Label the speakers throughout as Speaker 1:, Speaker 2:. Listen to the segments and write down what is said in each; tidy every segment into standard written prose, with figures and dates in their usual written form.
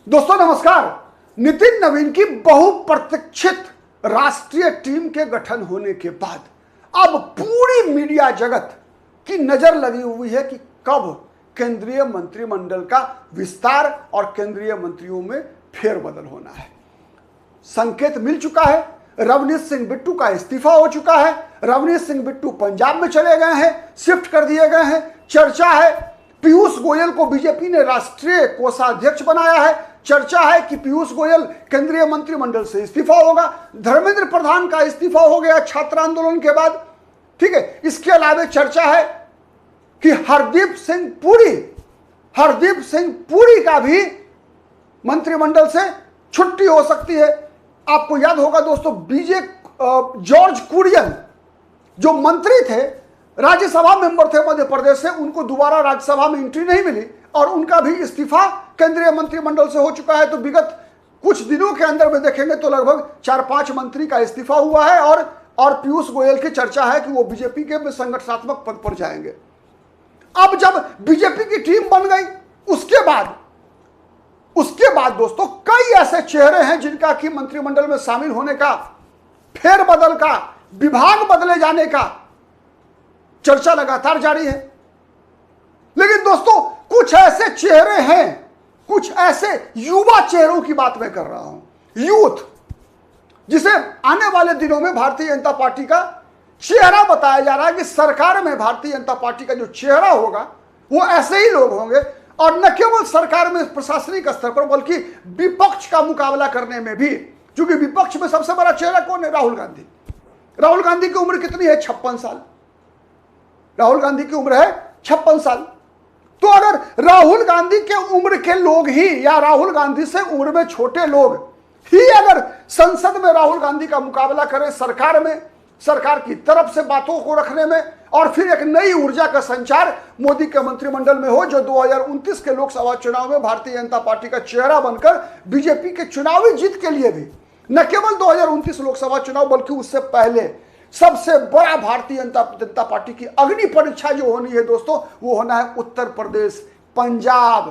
Speaker 1: दोस्तों नमस्कार। नितिन नवीन की बहुप्रतीक्षित राष्ट्रीय टीम के गठन होने के बाद अब पूरी मीडिया जगत की नजर लगी हुई है कि कब केंद्रीय मंत्रिमंडल का विस्तार और केंद्रीय मंत्रियों में फेरबदल होना है। संकेत मिल चुका है, रवनीत सिंह बिट्टू का इस्तीफा हो चुका है। रवनीत सिंह बिट्टू पंजाब में चले गए हैं, शिफ्ट कर दिए गए हैं। चर्चा है पीयूष गोयल को बीजेपी ने राष्ट्रीय कोषाध्यक्ष बनाया है। चर्चा है कि पीयूष गोयल केंद्रीय मंत्रिमंडल से इस्तीफा होगा। धर्मेंद्र प्रधान का इस्तीफा हो गया छात्र आंदोलन के बाद। ठीक है, इसके अलावा चर्चा है कि हरदीप सिंह पुरी का भी मंत्रिमंडल से छुट्टी हो सकती है। आपको याद होगा दोस्तों, जॉर्ज कुरियन जो मंत्री थे, राज्यसभा मेंबर थे मध्य प्रदेश से, उनको दोबारा राज्यसभा में एंट्री नहीं मिली और उनका भी इस्तीफा केंद्रीय मंत्रिमंडल से हो चुका है। तो विगत कुछ दिनों के अंदर में देखेंगे तो लगभग 4-5 मंत्री का इस्तीफा हुआ है और पीयूष गोयल की चर्चा है कि वो बीजेपी के संगठनात्मक पद पर जाएंगे। अब जब बीजेपी की टीम बन गई उसके बाद दोस्तों कई ऐसे चेहरे हैं जिनका कि मंत्रिमंडल में शामिल होने का, फेरबदल का, विभाग बदले जाने का चर्चा लगातार जारी है। लेकिन दोस्तों कुछ ऐसे चेहरे हैं, कुछ ऐसे युवा चेहरों की बात मैं कर रहा हूं, यूथ, जिसे आने वाले दिनों में भारतीय जनता पार्टी का चेहरा बताया जा रहा है कि सरकार में भारतीय जनता पार्टी का जो चेहरा होगा वो ऐसे ही लोग होंगे। और न केवल सरकार में प्रशासनिक स्तर पर बल्कि विपक्ष का मुकाबला करने में भी, क्योंकि विपक्ष में सबसे बड़ा चेहरा कौन है? राहुल गांधी। राहुल गांधी की उम्र कितनी है? 56 साल। राहुल गांधी की उम्र है 56 साल। तो अगर राहुल गांधी के उम्र के लोग ही या राहुल गांधी से उम्र में छोटे लोग ही अगर संसद में राहुल गांधी का मुकाबला करें, सरकार में, सरकार की तरफ से बातों को रखने में, और फिर एक नई ऊर्जा का संचार मोदी के मंत्रिमंडल में हो, जो 2029 के लोकसभा चुनाव में भारतीय जनता पार्टी का चेहरा बनकर बीजेपी के चुनावी जीत के लिए भी, न केवल 2029 लोकसभा चुनाव बल्कि उससे पहले सबसे बड़ा भारतीय जनता पार्टी की अग्नि परीक्षा जो होनी है दोस्तों, वो होना है उत्तर प्रदेश, पंजाब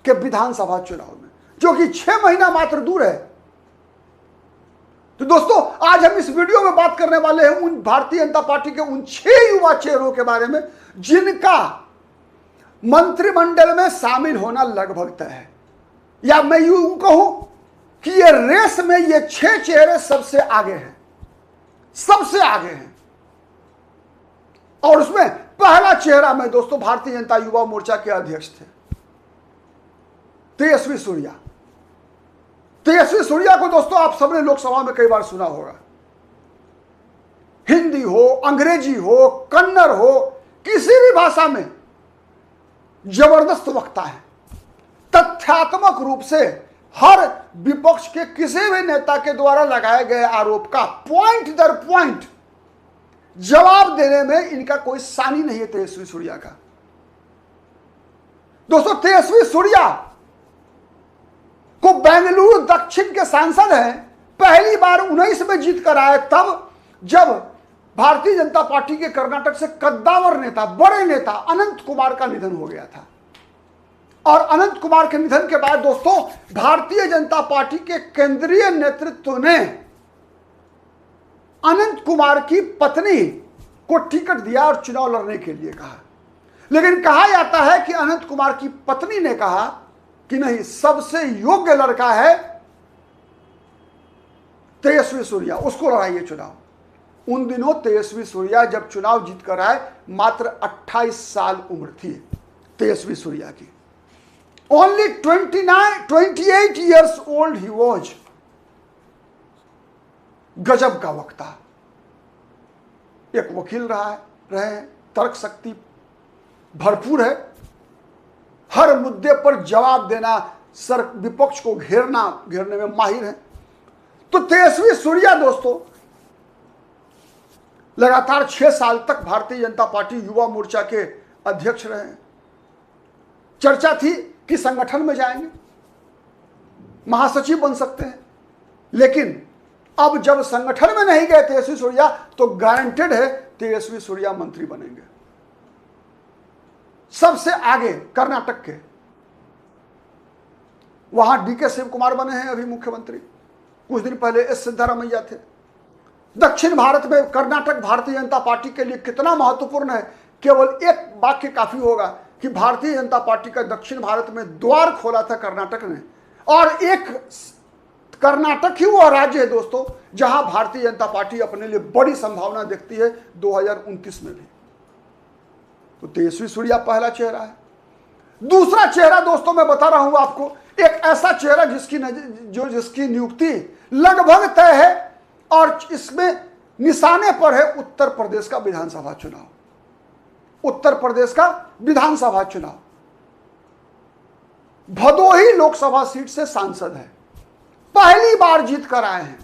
Speaker 1: के विधानसभा चुनाव में, जो कि 6 महीना मात्र दूर है। तो दोस्तों आज हम इस वीडियो में बात करने वाले हैं उन भारतीय जनता पार्टी के उन 6 युवा चेहरों के बारे में जिनका मंत्रिमंडल में शामिल होना लगभग तय है, या मैं यूं कहूं कि ये रेस में ये 6 चेहरे सबसे आगे हैं, सबसे आगे हैं। और उसमें पहला चेहरा में दोस्तों भारतीय जनता युवा मोर्चा के अध्यक्ष थे तेजस्वी सूर्या। तेजस्वी सूर्या को दोस्तों आप सबने लोकसभा में कई बार सुना होगा। हिंदी हो, अंग्रेजी हो, कन्नड़ हो, किसी भी भाषा में जबरदस्त वक्ता है। तथ्यात्मक रूप से हर विपक्ष के किसी भी नेता के द्वारा लगाए गए आरोप का पॉइंट दर पॉइंट जवाब देने में इनका कोई सानी नहीं है तेजस्वी सूर्या का। दोस्तों तेजस्वी सूर्या को बेंगलुरु दक्षिण के सांसद हैं, पहली बार 19 में जीत कर आए, तब जब भारतीय जनता पार्टी के कर्नाटक से कद्दावर नेता, बड़े नेता अनंत कुमार का निधन हो गया था। और अनंत कुमार के निधन के बाद दोस्तों भारतीय जनता पार्टी के केंद्रीय नेतृत्व ने अनंत कुमार की पत्नी को टिकट दिया और चुनाव लड़ने के लिए कहा। लेकिन कहा जाता है कि अनंत कुमार की पत्नी ने कहा कि नहीं, सबसे योग्य लड़का है तेजस्वी सूर्या, उसको लड़ाइए चुनाव। उन दिनों तेजस्वी सूर्या जब चुनाव जीत कर आए मात्र 28 साल उम्र थी तेजस्वी सूर्या की। Only 28 years old he was। गजब का वक्ता, एक वकील रहे हैं, तर्क शक्ति भरपूर है, हर मुद्दे पर जवाब देना, विपक्ष को घेरने में माहिर है। तो तेजस्वी सूर्या दोस्तों लगातार 6 साल तक भारतीय जनता पार्टी युवा मोर्चा के अध्यक्ष रहे हैं। चर्चा थी कि संगठन में जाएंगे, महासचिव बन सकते हैं, लेकिन अब जब संगठन में नहीं गए तेजस्वी सूर्या तो गारंटेड है तेजस्वी सूर्या मंत्री बनेंगे। सबसे आगे कर्नाटक के वहां डीके शिव कुमार बने हैं अभी मुख्यमंत्री, कुछ दिन पहले एस सिद्धारमैया थे। दक्षिण भारत में कर्नाटक भारतीय जनता पार्टी के लिए कितना महत्वपूर्ण है, केवल एक वाक्य काफी होगा कि भारतीय जनता पार्टी का दक्षिण भारत में द्वार खोला था कर्नाटक ने, और एक कर्नाटक ही वह राज्य है दोस्तों जहां भारतीय जनता पार्टी अपने लिए बड़ी संभावना देखती है 2029 में भी। तो तेजस्वी सूर्या पहला चेहरा है। दूसरा चेहरा दोस्तों मैं बता रहा हूं आपको, एक ऐसा चेहरा जिसकी नियुक्ति लगभग तय है और इसमें निशाने पर है उत्तर प्रदेश का विधानसभा चुनाव। उत्तर प्रदेश का विधानसभा चुनाव, भदोही लोकसभा सीट से सांसद है, पहली बार जीत कर आए हैं।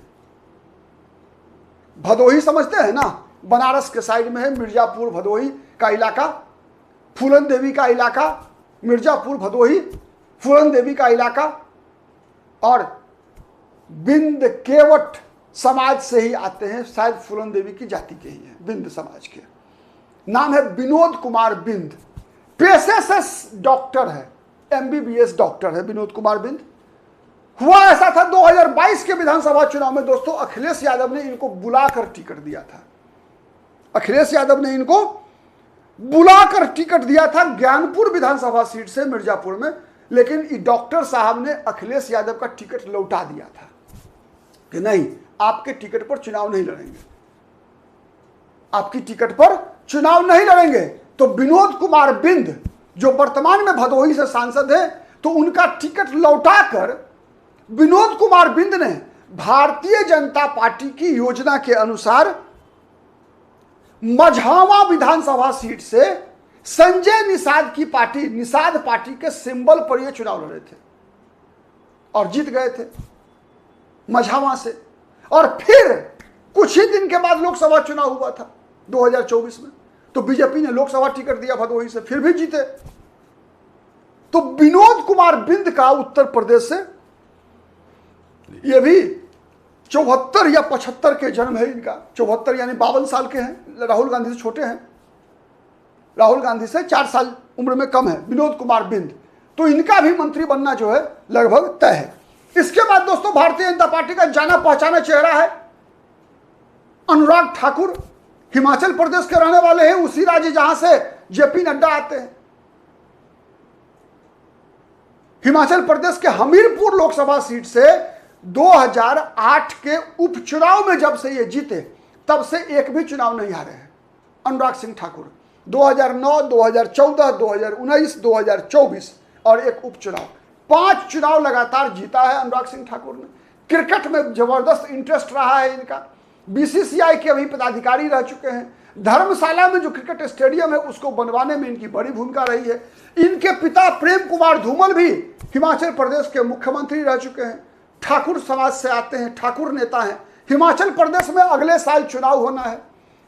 Speaker 1: भदोही समझते हैं ना, बनारस के साइड में है, मिर्जापुर भदोही का इलाका, फूलन देवी का इलाका, मिर्जापुर भदोही फूलन देवी का इलाका, और बिंद केवट समाज से ही आते हैं, शायद फूलन देवी की जाति के ही हैं, बिंद समाज के। नाम है विनोद कुमार बिंद, पेशे से डॉक्टर है, MBBS डॉक्टर है विनोद कुमार बिंद। हुआ ऐसा था 2022 के विधानसभा चुनाव में दोस्तों, अखिलेश यादव ने इनको बुलाकर टिकट दिया था। अखिलेश यादव ने इनको बुलाकर टिकट दिया था ज्ञानपुर विधानसभा सीट से मिर्जापुर में, लेकिन डॉक्टर साहब ने अखिलेश यादव का टिकट लौटा दिया था कि नहीं, आपके टिकट पर चुनाव नहीं लड़ेंगे, आपकी टिकट पर चुनाव नहीं लड़ेंगे। तो विनोद कुमार बिंद जो वर्तमान में भदोही से सांसद है, तो उनका टिकट लौटाकर विनोद कुमार बिंद ने भारतीय जनता पार्टी की योजना के अनुसार मझावा विधानसभा सीट से संजय निषाद की पार्टी, निषाद पार्टी के सिंबल पर यह चुनाव लड़े थे और जीत गए थे मझावा से। और फिर कुछ ही दिन के बाद लोकसभा चुनाव हुआ था 2024 में, तो बीजेपी ने लोकसभा टिकट दिया भदोही से, फिर भी जीते। तो विनोद कुमार बिंद का उत्तर प्रदेश से, ये भी 74 या 75 के जन्म है इनका, 74 यानी 52 साल के हैं, राहुल गांधी से छोटे हैं, राहुल गांधी से 4 साल उम्र में कम है विनोद कुमार बिंद। तो इनका भी मंत्री बनना जो है लगभग तय है। इसके बाद दोस्तों भारतीय जनता पार्टी का जाना पहचाना चेहरा है अनुराग ठाकुर, हिमाचल प्रदेश के रहने वाले हैं, उसी राज्य जहां से जेपी नड्डा आते हैं। हिमाचल प्रदेश के हमीरपुर लोकसभा सीट से 2008 के उपचुनाव में जब से ये जीते तब से एक भी चुनाव नहीं हारे हैं अनुराग सिंह ठाकुर। 2009, 2014, 2019, 2024 और एक उपचुनाव, 5 चुनाव लगातार जीता है अनुराग सिंह ठाकुर ने। क्रिकेट में जबरदस्त इंटरेस्ट रहा है इनका, BCCI के अभी पदाधिकारी रह चुके हैं। धर्मशाला में जो क्रिकेट स्टेडियम है उसको बनवाने में इनकी बड़ी भूमिका रही है। इनके पिता प्रेम कुमार धूमल भी हिमाचल प्रदेश के मुख्यमंत्री रह चुके हैं, ठाकुर समाज से आते हैं, ठाकुर नेता हैं। हिमाचल प्रदेश में अगले साल चुनाव होना है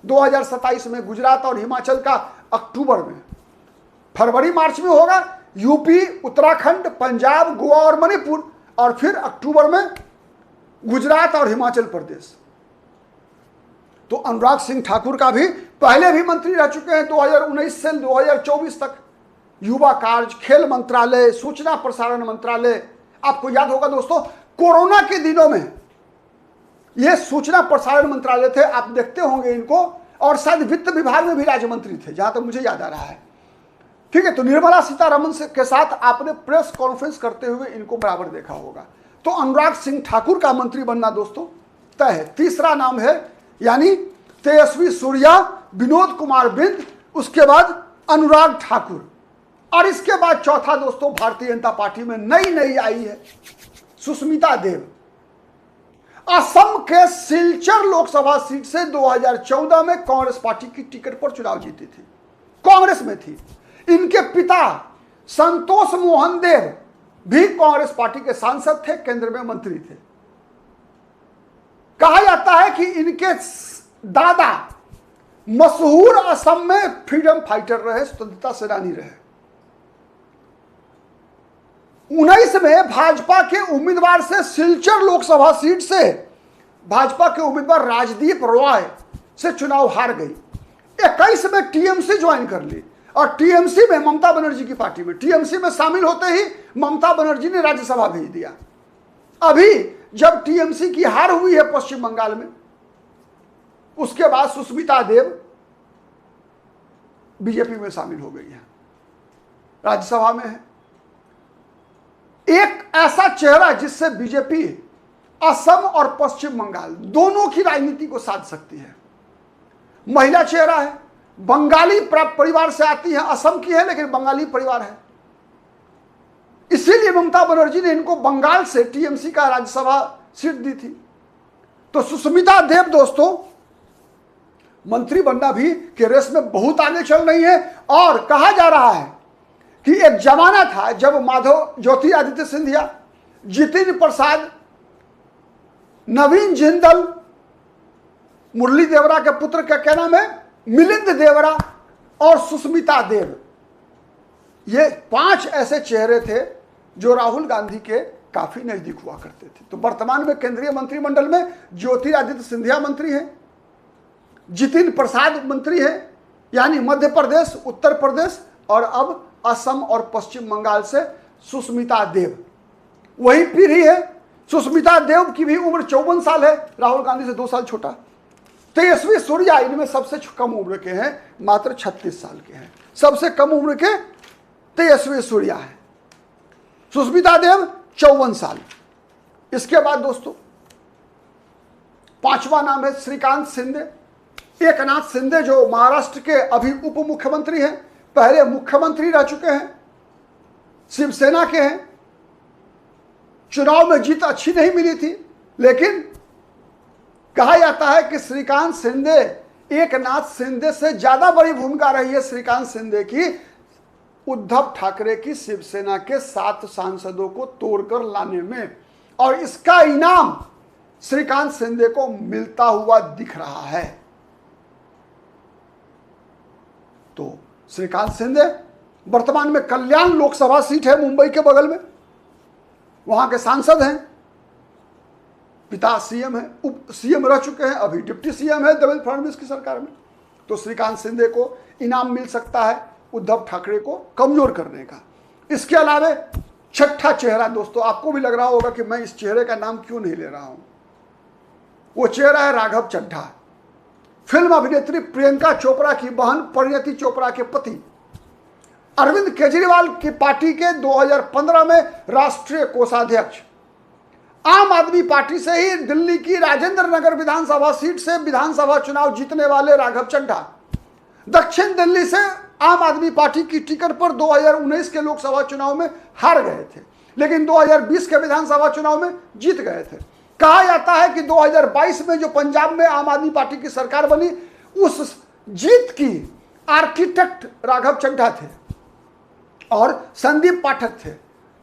Speaker 1: 2027 में, गुजरात और हिमाचल का अक्टूबर में, फरवरी मार्च में होगा, यूपी, उत्तराखंड, पंजाब, गोवा और मणिपुर, और फिर अक्टूबर में गुजरात और हिमाचल प्रदेश। तो अनुराग सिंह ठाकुर का भी पहले भी मंत्री रह चुके हैं 2019 से 2024 तक, युवा कार्य, खेल मंत्रालय, सूचना प्रसारण मंत्रालय। आपको याद होगा दोस्तों कोरोना के दिनों में ये सूचना प्रसारण मंत्रालय थे, आप देखते होंगे इनको, और शायद वित्त विभाग में भी राज्य मंत्री थे जहां तक मुझे याद आ रहा है। ठीक है, तो निर्मला सीतारमण के साथ आपने प्रेस कॉन्फ्रेंस करते हुए इनको बराबर देखा होगा। तो अनुराग सिंह ठाकुर का मंत्री बनना दोस्तों तय है। तीसरा नाम है यानी तेजस्वी सूर्या, विनोद कुमार बिंद, उसके बाद अनुराग ठाकुर, और इसके बाद चौथा दोस्तों भारतीय जनता पार्टी में नई आई है सुष्मिता देव। असम के सिलचर लोकसभा सीट से 2014 में कांग्रेस पार्टी की टिकट पर चुनाव जीती थी, कांग्रेस में थी। इनके पिता संतोष मोहन देव भी कांग्रेस पार्टी के सांसद थे, केंद्र में मंत्री थे। कहा जाता है कि इनके दादा मशहूर असम में फ्रीडम फाइटर रहे, स्वतंत्रता सेनानी रहे। 19 में भाजपा के उम्मीदवार से सिलचर लोकसभा सीट से भाजपा के उम्मीदवार राजदीप रॉय से चुनाव हार गई। 21 में टीएमसी ज्वाइन कर ली और टीएमसी में, ममता बनर्जी की पार्टी में, टीएमसी में शामिल होते ही ममता बनर्जी ने राज्यसभा भेज दिया। अभी जब टीएमसी की हार हुई है पश्चिम बंगाल में, उसके बाद सुष्मिता देव बीजेपी में शामिल हो गई है, राज्यसभा में है। एक ऐसा चेहरा जिससे बीजेपी असम और पश्चिम बंगाल दोनों की राजनीति को साध सकती है। महिला चेहरा है, बंगाली परिवार से आती है, असम की है लेकिन बंगाली परिवार है। इसीलिए ममता बनर्जी ने इनको बंगाल से टीएमसी का राज्यसभा सीट दी थी। तो सुष्मिता देव दोस्तों मंत्री बनना भी के रेस में बहुत आगे चल रही है। और कहा जा रहा है कि एक जमाना था जब माधव ज्योतिरादित्य सिंधिया, जितिन प्रसाद, नवीन जिंदल, मुरली देवरा के पुत्र का क्या नाम है, मिलिंद देवरा और सुष्मिता देव, ये 5 ऐसे चेहरे थे जो राहुल गांधी के काफी नजदीक हुआ करते थे। तो वर्तमान में केंद्रीय मंत्रिमंडल में ज्योतिरादित्य सिंधिया मंत्री हैं, जितिन प्रसाद मंत्री हैं, यानी मध्य प्रदेश, उत्तर प्रदेश, और अब असम और पश्चिम बंगाल से सुष्मिता देव। वही पीढ़ी है, सुष्मिता देव की भी उम्र 54 साल है, राहुल गांधी से 2 साल छोटा। तेजस्वी सूर्या इनमें सबसे कम उम्र के हैं, मात्र 36 साल के हैं। सबसे कम उम्र के तेजस्वी सूर्या है, सुष्मिता देव 54 साल। इसके बाद दोस्तों 5वां नाम है श्रीकांत शिंदे, एकनाथ शिंदे, जो महाराष्ट्र के अभी उप मुख्यमंत्री हैं, पहले मुख्यमंत्री रह चुके हैं, शिवसेना के हैं। चुनाव में जीत अच्छी नहीं मिली थी, लेकिन कहा जाता है कि श्रीकांत शिंदे, एकनाथ शिंदे से ज्यादा बड़ी भूमिका रही है श्रीकांत शिंदे की उद्धव ठाकरे की शिवसेना के 7 सांसदों को तोड़कर लाने में, और इसका इनाम श्रीकांत शिंदे को मिलता हुआ दिख रहा है। तो श्रीकांत शिंदे वर्तमान में कल्याण लोकसभा सीट है मुंबई के बगल में, वहां के सांसद हैं, पिता सीएम है, उप सीएम रह चुके हैं, अभी डिप्टी सीएम है देवेंद्र फडणवीस की सरकार में। तो श्रीकांत शिंदे को इनाम मिल सकता है उद्धव ठाकरे को कमजोर करने का। इसके अलावा 6ठा चेहरा दोस्तों, आपको भी लग रहा होगा कि मैं इस चेहरे का नाम क्यों नहीं ले रहा हूं, वो चेहरा है राघव चड्ढा, फिल्म अभिनेत्री प्रियंका चोपड़ा की बहन परिणति चोपड़ा के पति, अरविंद केजरीवाल की पार्टी के 2015 में राष्ट्रीय कोषाध्यक्ष, आम आदमी पार्टी से ही दिल्ली की राजेंद्र नगर विधानसभा सीट से विधानसभा चुनाव जीतने वाले राघव चड्ढा, दक्षिण दिल्ली से आम आदमी पार्टी की टिकट पर 2019 के लोकसभा चुनाव में हार गए थे, लेकिन 2020 के विधानसभा चुनाव में जीत गए थे। कहा जाता है कि 2022 में जो पंजाब में आम आदमी पार्टी की सरकार बनी, उस जीत की आर्किटेक्ट राघव चड्ढा थे और संदीप पाठक थे।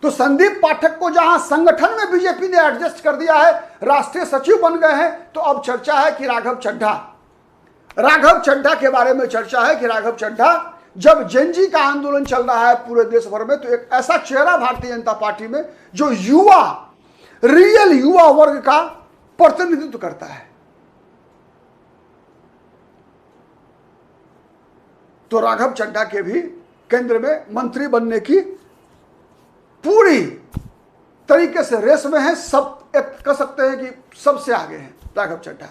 Speaker 1: तो संदीप पाठक को जहां संगठन में बीजेपी ने एडजस्ट कर दिया है, राष्ट्रीय सचिव बन गए हैं, तो अब चर्चा है कि राघव चड्ढा के बारे में चर्चा है कि राघव चड्ढा, जब जेनजी का आंदोलन चल रहा है पूरे देश भर में, तो एक ऐसा चेहरा भारतीय जनता पार्टी में जो रियल युवा वर्ग का प्रतिनिधित्व करता है। तो राघव चड्ढा के भी केंद्र में मंत्री बनने की पूरी तरीके से रेस में है। सब कह सकते हैं कि सबसे आगे हैं राघव चड्ढा।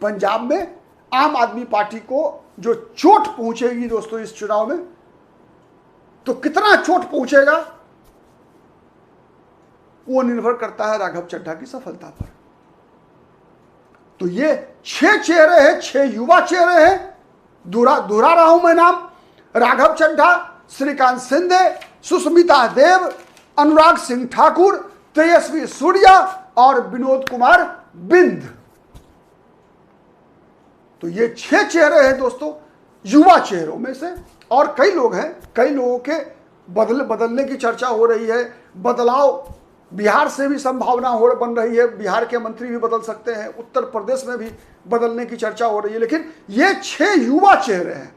Speaker 1: पंजाब में आम आदमी पार्टी को जो चोट पहुंचेगी दोस्तों इस चुनाव में, तो कितना चोट पहुंचेगा वो निर्भर करता है राघव चड्ढा की सफलता पर। तो ये 6 चेहरे हैं, 6 युवा चेहरे हैं। दोहरा रहा हूं मैं नाम, राघव चड्ढा, श्रीकांत शिंदे, सुष्मिता देव, अनुराग सिंह ठाकुर, तेजस्वी सूर्या और विनोद कुमार बिंद। तो ये 6 चेहरे हैं दोस्तों युवा चेहरों में से। और कई लोग हैं, कई लोगों के बदलने की चर्चा हो रही है। बदलाव बिहार से भी संभावना बन रही है, बिहार के मंत्री भी बदल सकते हैं, उत्तर प्रदेश में भी बदलने की चर्चा हो रही है। लेकिन ये 6 युवा चेहरे हैं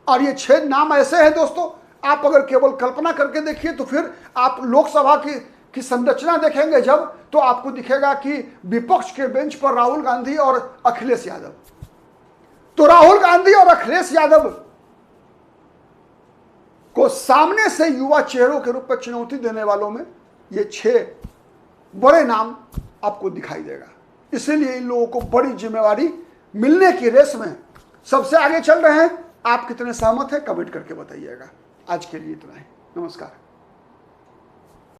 Speaker 1: और ये 6 नाम ऐसे हैं दोस्तों, आप अगर केवल कल्पना करके देखिए तो फिर आप लोकसभा की संरचना देखेंगे जब, तो आपको दिखेगा कि विपक्ष के बेंच पर राहुल गांधी और अखिलेश यादव, तो तो राहुल गांधी और अखिलेश यादव को सामने से युवा चेहरों के रूप में चुनौती देने वालों में ये 6 बड़े नाम आपको दिखाई देगा। इसीलिए इन लोगों को बड़ी जिम्मेवारी मिलने की रेस में सबसे आगे चल रहे हैं। आप कितने सहमत हैं कमेंट करके बताइएगा। आज के लिए इतना ही, नमस्कार।